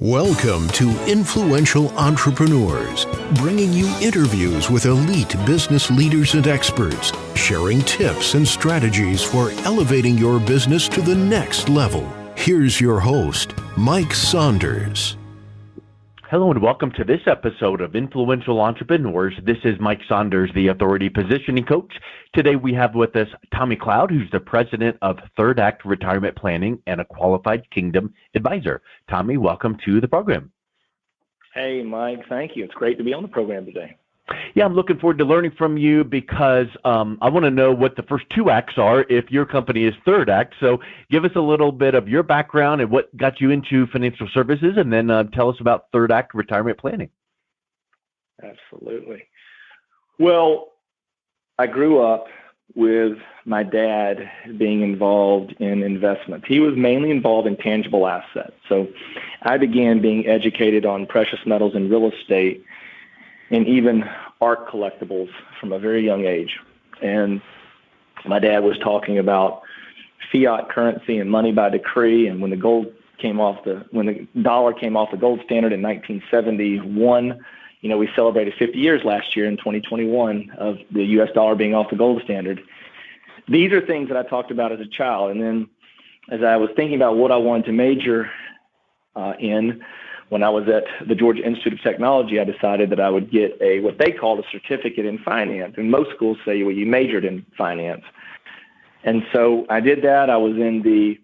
Welcome to Influential Entrepreneurs, bringing you interviews with elite business leaders and experts, sharing tips and strategies for elevating your business to the next level. Here's your host, Mike Saunders. Hello and welcome to this episode of Influential Entrepreneurs. This is Mike Saunders, the Authority Positioning Coach. Today we have with us Tommy Cloud, who's the president of Third Act Retirement Planning and a qualified Kingdom advisor. Tommy, welcome to the program. Hey, Mike. Thank you. It's great to be on the program today. Yeah, I'm looking forward to learning from you because I want to know what the first two acts are if your company is Third Act. So give us a little bit of your background and what got you into financial services, and then tell us about Third Act Retirement Planning. Absolutely. Well, I grew up with my dad being involved in investments. He was mainly involved in tangible assets. So I began being educated on precious metals and real estate and even art collectibles from a very young age. And my dad was talking about fiat currency and money by decree. And when the dollar came off the gold standard in 1971, we celebrated 50 years last year in 2021 of the U.S. dollar being off the gold standard. These are things that I talked about as a child. And then as I was thinking about what I wanted to major in, when I was at the Georgia Institute of Technology, I decided that I would get what they called a certificate in finance. And most schools say, well, you majored in finance. And so I did that. I was in the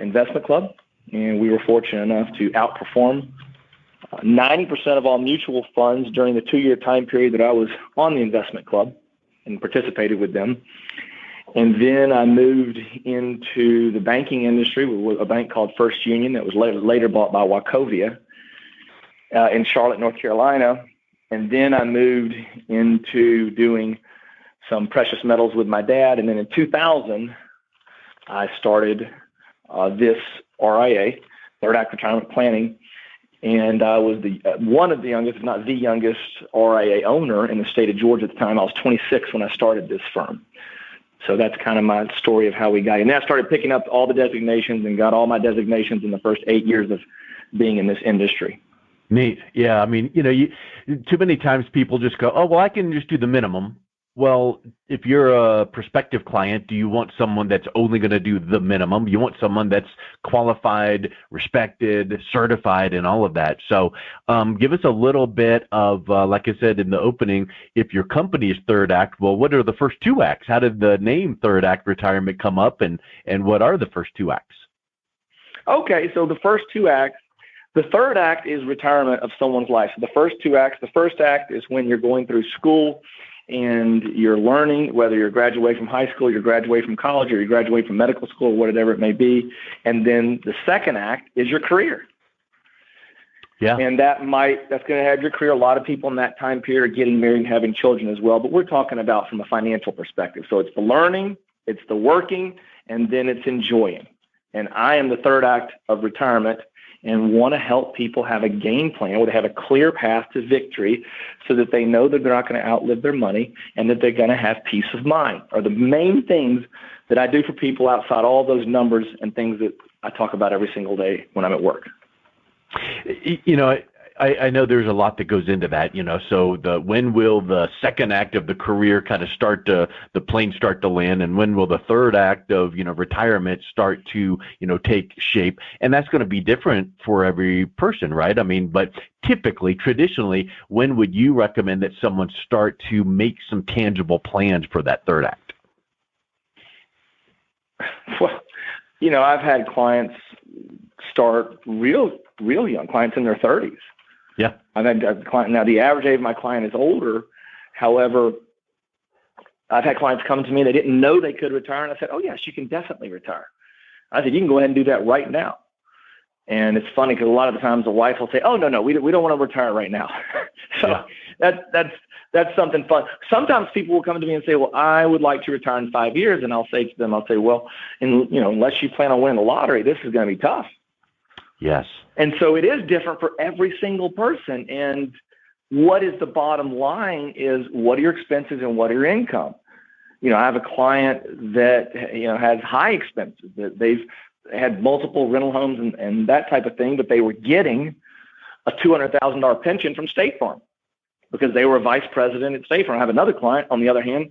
investment club, and we were fortunate enough to outperform 90% of all mutual funds during the 2-year time period that I was on the investment club and participated with them. And then I moved into the banking industry with a bank called First Union that was later bought by Wachovia in Charlotte, North Carolina. And then I moved into doing some precious metals with my dad. And then in 2000, I started this RIA, Third Act Retirement Planning. And I was one of the youngest, if not the youngest, RIA owner in the state of Georgia at the time. I was 26 when I started this firm. So that's kind of my story of how we got in. And then I started picking up all the designations and got all my designations in the first 8 years of being in this industry. Neat. Yeah. I mean, too many times people just go, oh, well, I can just do the minimum. Well, if you're a prospective client, do you want someone that's only going to do the minimum? You want someone that's qualified, respected, certified, and all of that. So give us a little bit of, like I said in the opening, if your company is Third Act, well, what are the first two acts? How did the name Third Act Retirement come up, and what are the first two acts? Okay, so the first two acts, the third act is retirement of someone's life. So the first two acts, the first act is when you're going through school and you're learning, whether you're graduating from high school, you're graduating from college, or you graduate from medical school, whatever it may be. And then the second act is your career. Yeah. And that's going to have your career. A lot of people in that time period are getting married and having children as well. But we're talking about from a financial perspective. So it's the learning, it's the working, and then it's enjoying. And I am the third act of retirement and want to help people have a game plan where they have a clear path to victory so that they know that they're not going to outlive their money and that they're going to have peace of mind are the main things that I do for people outside all those numbers and things that I talk about every single day when I'm at work. I know there's a lot that goes into that, so when will the second act of the career kind of the plane start to land, and when will the third act of, retirement start to, take shape? And that's going to be different for every person, right? I mean, but typically, traditionally, when would you recommend that someone start to make some tangible plans for that third act? Well, I've had clients start real young, clients in their 30s. Yeah. I've had a client. Now, the average age of my client is older. However, I've had clients come to me, they didn't know they could retire. And I said, oh, yes, you can definitely retire. I said, you can go ahead and do that right now. And it's funny because a lot of the times the wife will say, oh, no, we don't want to retire right now. So yeah. That's something fun. Sometimes people will come to me and say, well, I would like to retire in 5 years. And I'll say to them, well, unless you plan on winning the lottery, this is going to be tough. Yes. And so it is different for every single person. And what is the bottom line is what are your expenses and what are your income? I have a client that, has high expenses that they've had multiple rental homes and that type of thing, but they were getting a $200,000 pension from State Farm because they were a vice president at State Farm. I have another client, on the other hand,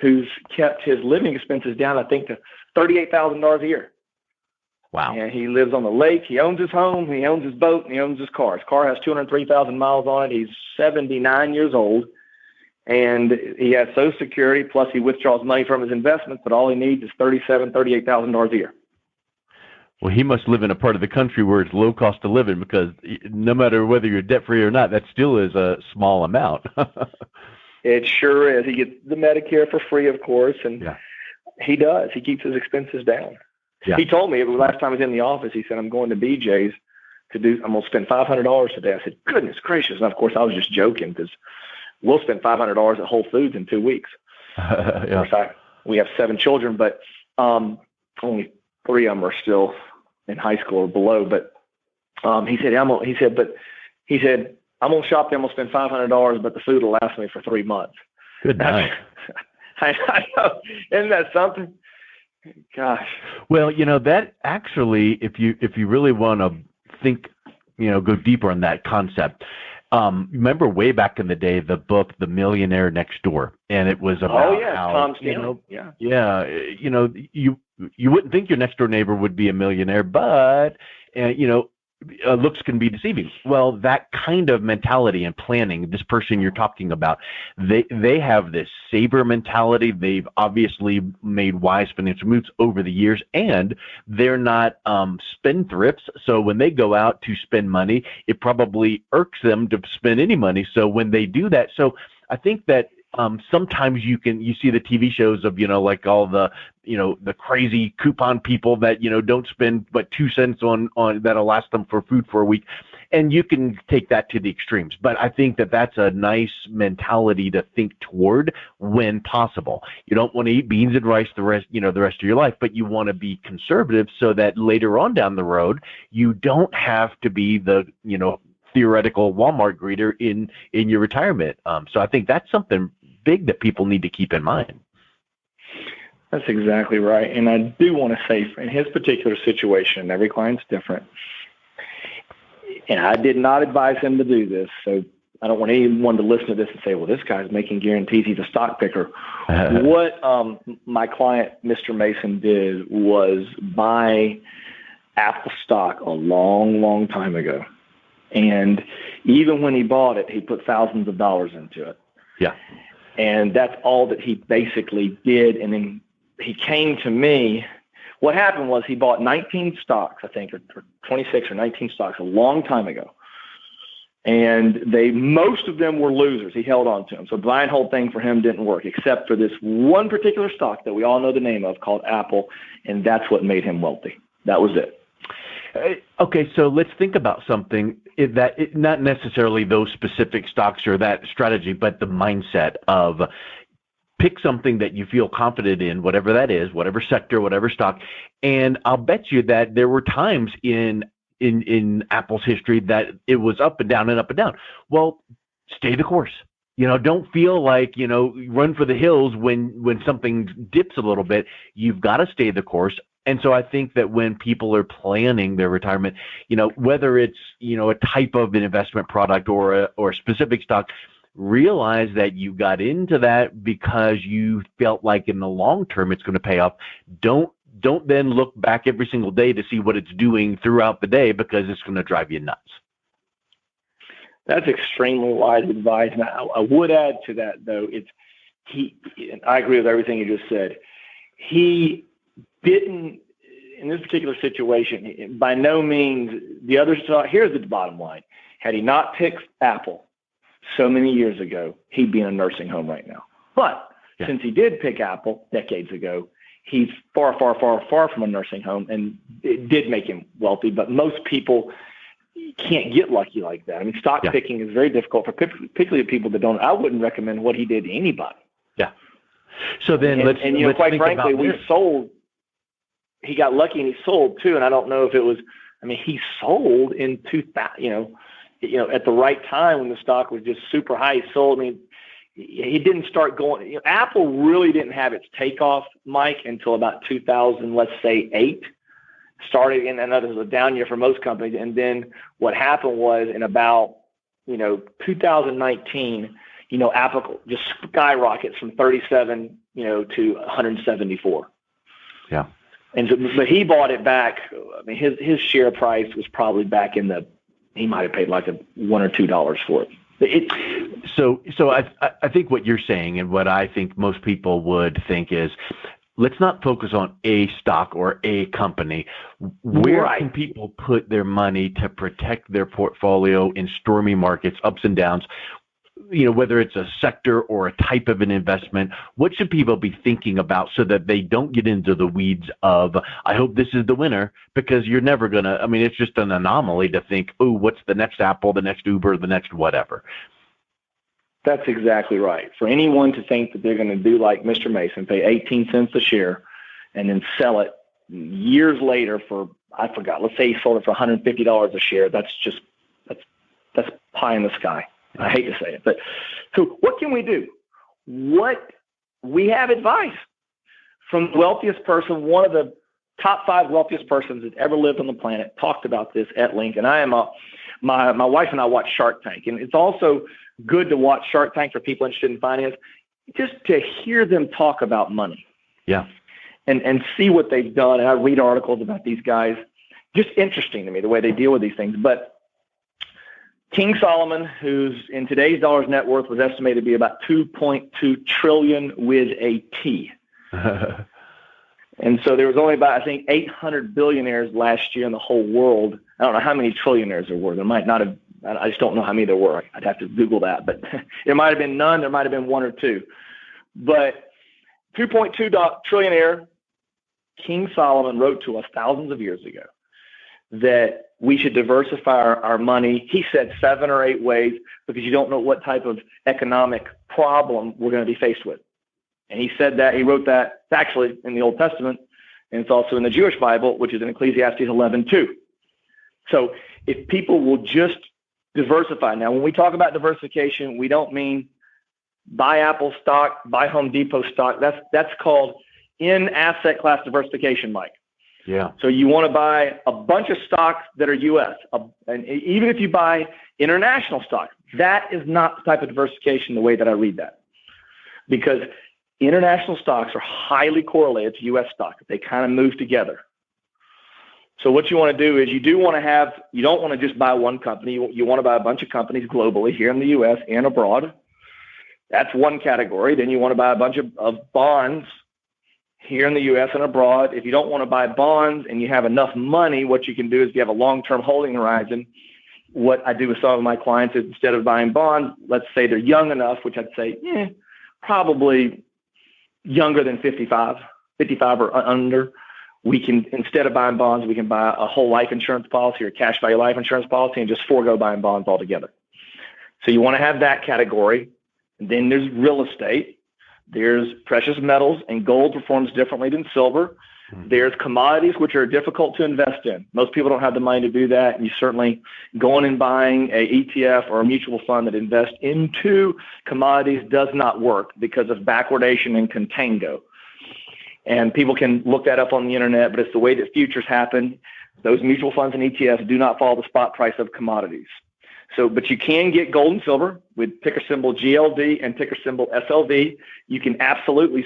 who's kept his living expenses down, I think, to $38,000 a year. Wow. And he lives on the lake. He owns his home. He owns his boat. And he owns his car. His car has 203,000 miles on it. He's 79 years old. And he has Social Security, plus he withdraws money from his investments, but all he needs is $38,000 a year. Well, he must live in a part of the country where it's low cost of living, because no matter whether you're debt-free or not, that still is a small amount. It sure is. He gets the Medicare for free, of course, and he does. He keeps his expenses down. Yeah. He told me, the last time I was in the office, he said, I'm going to BJ's I'm going to spend $500 today. I said, goodness gracious. And of course, I was just joking, because we'll spend $500 at Whole Foods in 2 weeks. In fact, we have 7 children, but only 3 of them are still in high school or below. But he said, I'm going to shop there. I'm going to spend $500, but the food will last me for 3 months. Good night. I know. Isn't that something? Gosh. Well, that actually, if you really want to think, go deeper on that concept. Remember way back in the day, the book, The Millionaire Next Door, and it was about how, Tom Stanley. You wouldn't think your next door neighbor would be a millionaire, but looks can be deceiving. Well, that kind of mentality and planning, this person you're talking about, they have this saver mentality. They've obviously made wise financial moves over the years, and they're not spendthrifts. So when they go out to spend money, it probably irks them to spend any money. So when they do that, so I think that sometimes you see the TV shows of, like all the, the crazy coupon people that, don't spend but 2 cents on that'll last them for food for a week. And you can take that to the extremes. But I think that that's a nice mentality to think toward when possible. You don't want to eat beans and rice the rest of your life, but you want to be conservative so that later on down the road, you don't have to be the, theoretical Walmart greeter in your retirement. So I think that's something big that people need to keep in mind. That's exactly right. And I do want to say, in his particular situation, every client's different. And I did not advise him to do this. So I don't want anyone to listen to this and say, well, this guy's making guarantees. He's a stock picker. What my client, Mr. Mason, did was buy Apple stock a long, long time ago. And even when he bought it, he put thousands of dollars into it. Yeah. And that's all that he basically did. And then he came to me. What happened was he bought 19 stocks, I think, or 26 or 19 stocks a long time ago. And most of them were losers. He held on to them. So the buy and hold thing for him didn't work, except for this one particular stock that we all know the name of called Apple. And that's what made him wealthy. That was it. Okay, so let's think about something not necessarily those specific stocks or that strategy, but the mindset of pick something that you feel confident in, whatever that is, whatever sector, whatever stock. And I'll bet you that there were times in Apple's history that it was up and down and up and down. Well, stay the course. Don't feel like, run for the hills when something dips a little bit. You've got to stay the course. And so I think that when people are planning their retirement, whether it's, a type of an investment product or a specific stock, realize that you got into that because you felt like in the long term it's going to pay off. Don't then look back every single day to see what it's doing throughout the day, because it's going to drive you nuts. That's extremely wise advice. And I would add to that, though, and I agree with everything you just said. He didn't, in this particular situation, by no means, the other side, here's the bottom line. Had he not picked Apple so many years ago, he'd be in a nursing home right now. But since he did pick Apple decades ago, he's far, far, far, far from a nursing home, and it did make him wealthy. But most people can't get lucky like that. I mean, stock picking is very difficult for particularly people that don't. I wouldn't recommend what he did to anybody. Yeah. So then let's quite frankly, we sold. He got lucky and he sold too. And I don't know if it was, he sold in 2000, at the right time when the stock was just super high. He sold. He didn't start going, Apple really didn't have its takeoff, Mike, until about 2000, let's say 8. started in another was a down year for most companies. And then what happened was in about, 2019, Apple just skyrockets from 37, to 174. Yeah. And so, but he bought it back. I mean, his share price was probably back he might have paid like $1 or $2 for it. So I think what you're saying and what I think most people would think is, let's not focus on a stock or a company. Where can people put their money to protect their portfolio in stormy markets, ups and downs? Whether it's a sector or a type of an investment, what should people be thinking about so that they don't get into the weeds of, I hope this is the winner, because you're never going to, it's just an anomaly to think, oh, what's the next Apple, the next Uber, the next whatever. That's exactly right. For anyone to think that they're going to do like Mr. Mason, pay 18 cents a share and then sell it years later for, I forgot, let's say he sold it for $150 a share. That's pie in the sky. I hate to say it, but so what can we do? We have advice from the wealthiest person, one of the top 5 wealthiest persons that ever lived on the planet, talked about this at length. And my wife and I watch Shark Tank, and it's also good to watch Shark Tank for people interested in finance, just to hear them talk about money. Yeah. And see what they've done. And I read articles about these guys. Just interesting to me, the way they deal with these things. But King Solomon, who's in today's dollars net worth, was estimated to be about 2.2 trillion with a T. And so there was only about, I think, 800 billionaires last year in the whole world. I don't know how many trillionaires there were. There might not have, I just don't know how many there were. I'd have to Google that. But there might have been none. There might have been 1 or 2. But 2.2 trillionaire, King Solomon wrote to us thousands of years ago that we should diversify our money. He said 7 or 8 ways, because you don't know what type of economic problem we're going to be faced with. And he said that, he wrote that, it's actually in the Old Testament, and it's also in the Jewish Bible, which is in Ecclesiastes 11:2. So if people will just diversify. Now, when we talk about diversification, we don't mean buy Apple stock, buy Home Depot stock. That's called in asset class diversification, Mike. Yeah. So you want to buy a bunch of stocks that are U.S. And even if you buy international stocks, that is not the type of diversification the way that I read that, because international stocks are highly correlated to U.S. stocks. They kind of move together. So what you want to do is you don't want to just buy one company. You want to buy a bunch of companies globally here in the U.S. and abroad. That's one category. Then you want to buy a bunch of bonds here in the U.S. and abroad. If you don't want to buy bonds and you have enough money, what you can do is if you have a long-term holding horizon, what I do with some of my clients is instead of buying bonds, let's say they're young enough, which I'd say, probably younger than 55 or under. We can, instead of buying bonds, we can buy a whole life insurance policy or cash value life insurance policy and just forego buying bonds altogether. So you want to have that category. And then there's real estate. There's precious metals, and gold performs differently than silver. There's commodities, which are difficult to invest in. Most people don't have the money to do that. And you certainly going and buying a ETF or a mutual fund that invests into commodities does not work because of backwardation and contango. And people can look that up on the internet, but it's the way that futures happen. Those mutual funds and ETFs do not follow the spot price of commodities. So, but you can get gold and silver with ticker symbol GLD and ticker symbol SLV. You can absolutely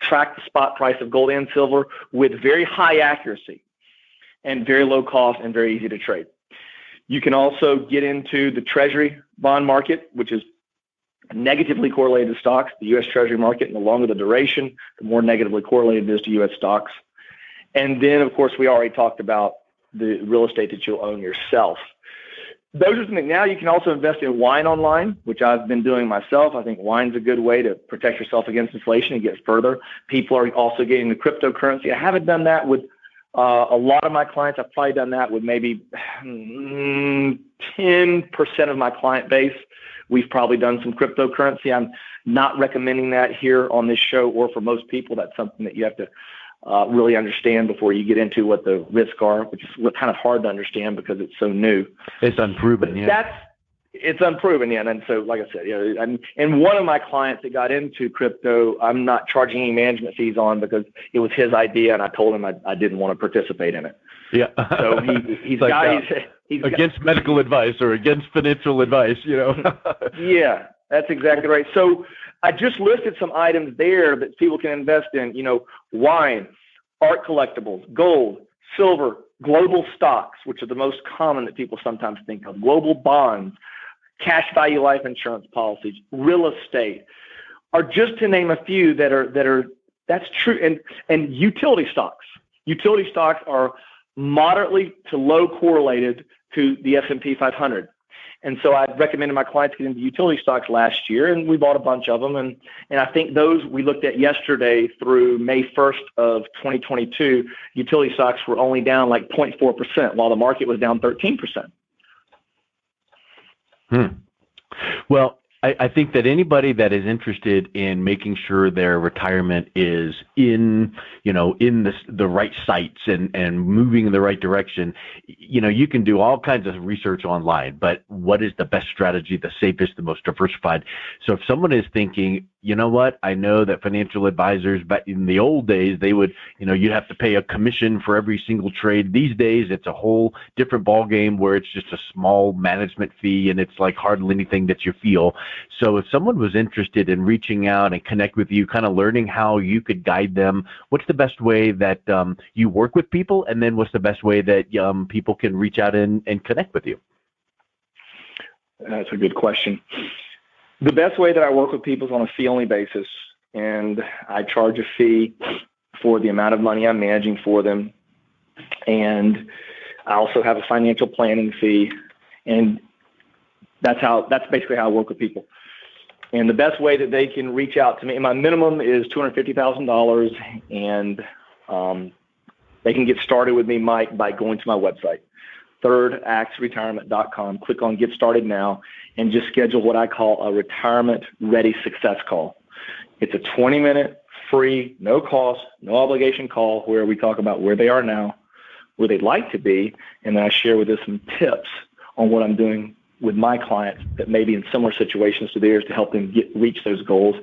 track the spot price of gold and silver with very high accuracy and very low cost and very easy to trade. You can also get into the Treasury bond market, which is negatively correlated to stocks. The U.S. Treasury market, and the longer the duration, the more negatively correlated it is to U.S. stocks. And then, of course, we already talked about the real estate that you'll own yourself. Those are something. Now you can also invest in wine online, which I've been doing myself. I think wine's a good way to protect yourself against inflation and get further. People are also getting the cryptocurrency. I haven't done that with a lot of my clients. I've probably done that with maybe 10% of my client base. We've probably done some cryptocurrency. I'm not recommending that here on this show or for most people. That's something that you have to really understand before you get into what the risks are, which is kind of hard to understand because it's so new. It's unproven, yeah. It's unproven, yeah. And so, like I said, and one of my clients that got into crypto, I'm not charging any management fees on because it was his idea, and I told him I didn't want to participate in it. Yeah. So he's against medical advice or against financial advice, Yeah, that's exactly right. So I just listed some items there that people can invest in, wine, art collectibles, gold, silver, global stocks, which are the most common that people sometimes think of, global bonds, cash value life insurance policies, real estate, are just to name a few that's true. And utility stocks. Utility stocks are moderately to low correlated to the S&P 500. And so I recommended my clients get into utility stocks last year, and we bought a bunch of them. And I think those we looked at yesterday through May 1st of 2022, utility stocks were only down like 0.4%, while the market was down 13%. Well, I think that anybody that is interested in making sure their retirement is in the right sites and moving in the right direction, you can do all kinds of research online, but what is the best strategy, the safest, the most diversified? So if someone is thinking, you know what, I know that financial advisors back in the old days, they would, you'd have to pay a commission for every single trade. These days, it's a whole different ballgame where it's just a small management fee and it's like hardly anything that you feel. So if someone was interested in reaching out and connect with you, kind of learning how you could guide them, what's the best way that you work with people? And then what's the best way that people can reach out and connect with you? That's a good question. The best way that I work with people is on a fee-only basis, and I charge a fee for the amount of money I'm managing for them. And I also have a financial planning fee, and that's basically how I work with people. And the best way that they can reach out to me, my minimum is $250,000, and they can get started with me, Mike, by going to my website, thirdactsretirement.com. Click on Get Started Now and just schedule what I call a retirement ready success call. It's a 20-minute free, no cost, no obligation call where we talk about where they are now, where they'd like to be, and then I share with them some tips on what I'm doing with my clients that may be in similar situations to theirs to help them reach those goals.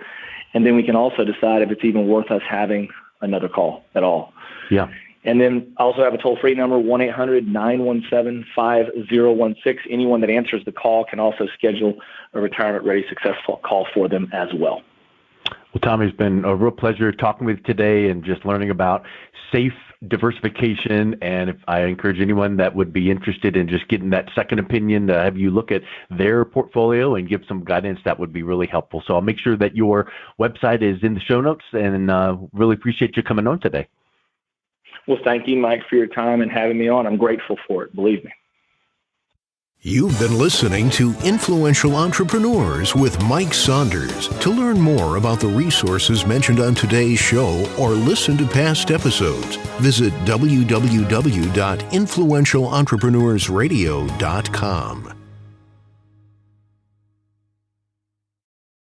And then we can also decide if it's even worth us having another call at all. Yeah. And then I also have a toll-free number, 1-800-917-5016. Anyone that answers the call can also schedule a retirement-ready successful call for them as well. Well, Tommy, it's been a real pleasure talking with you today and just learning about safe diversification. And if I encourage anyone that would be interested in just getting that second opinion to have you look at their portfolio and give some guidance, that would be really helpful. So I'll make sure that your website is in the show notes, and really appreciate you coming on today. Well, thank you, Mike, for your time and having me on. I'm grateful for it, believe me. You've been listening to Influential Entrepreneurs with Mike Saunders. To learn more about the resources mentioned on today's show or listen to past episodes, visit www.influentialentrepreneurssradio.com.